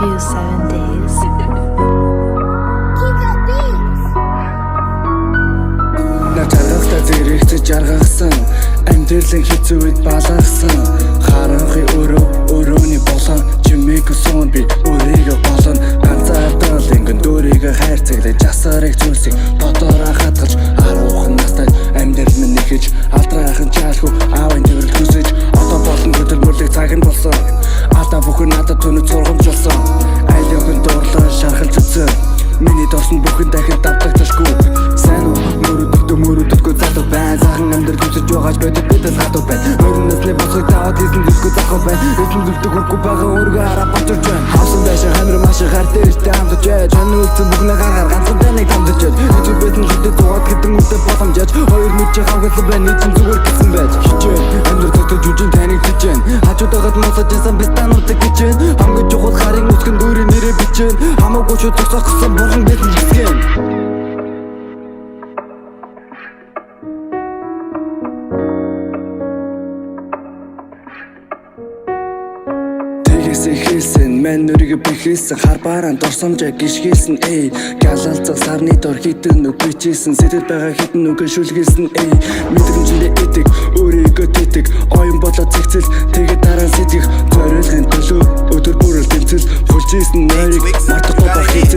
love you 7 days. Натарахта зэрэгцэж жаргасан амьдралын хэцүү үед баларсан харанхи өрөөний болон чимээг сон би өөрийгөө болон ганцаардал ингэн дөрийгөө хайрцаглаж жасарыг зүйлсийг дотоороо хатгалж 10 настай амьдрал минь нэхэж алдраахан чаалгүй аавын төвөрөлд хүсэж одоо болон хөдөлмөрлөг цаг нь болсон алдаа бүхэн надад түнэд сургамж болсон аль явган дуурлаа шархалж үзсэн миний дорсон бүхэн дахин давтагдчихгүй сайн уу мөрөдөлтөө залуу байна сайхан амьдрал хүсэж байгаач бодит бидэл хатуу байна өрнөсний босгыг таваад хийсэн зүйлгүй захгүй байна эзэн зүйлдэг хүрхгүй байгаа өөргөө хараа бочорч байна хавсан байшаа хамир маш их хард дээртэй хамтж яаж чаны үлдсэн бүхнээ гаргаар ганцхан таныг тамдж яаж хэцүү байсан шүтээ тугаад хэдэн үедээ боломжяаж хоёр нүчи хавгалсан байна эзэн зүгээр гэсэн байж хичээн амьдрал төтөж үжин таныг хичээн хажуудаагаад мосож ясан бистануудыг хичээн хамгийн чухал харин үсгэн дүүрийн нэрээ бичээн хамаагүй шүү төгсөхгүй бурхан байсан гисгэн Хэлсэн мэн нүрийг бэхэлсэн хар бараан дорсомжаа гიშгэлсэн эй галалцах сарны дор хитэн үг бичсэн сэтэд байгаа хитэн үгэ шүлгэлсэн эй мэдрэмжиндээ идэг өөрийгөө тэтг оюн болоо цэгцэл тэгээд дараа сэтгэх зориулгын төлөө өдөр бүрэл тэмцэл хүлжсэн нэрийг мартахгүй байх хийж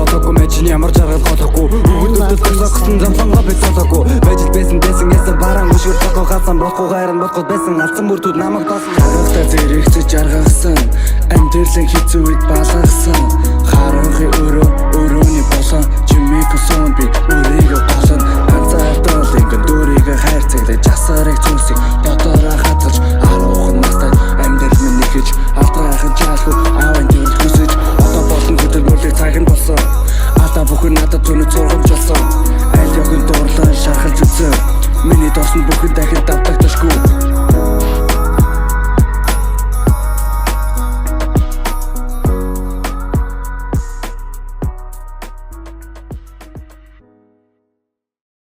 болоогүй мэжин ямар жаргал голохгүй өгдөлтөд тасагсан замсангаа бицалаагүй байж байсан дэсэн ясан бараан өшгөр цогоо хасан болохгүй хайран болохгүй байсан алдсан бүртүүд намайг доосон харахта зэрэгцэж жаргасан амьдралын хэцүү үед баларсан харанхи өрөөний болон чимээг сон би өөрийгөө болон ганцаардал ингэн дөрийгөө хайрцаглаж жасарыг зүйлсийг дотоороо хатгалж 10 настай амьдрал минь нэхэж алдраахан чаалгүй аавын төвөрөлд хүсэж одоо болон хөдөлмөрлөг цаг нь болсон алдаа бүхэн надад түнэд сургамж болсон аль явган дуурлаа шархалж үзсэн миний дорсон бүхэн дахин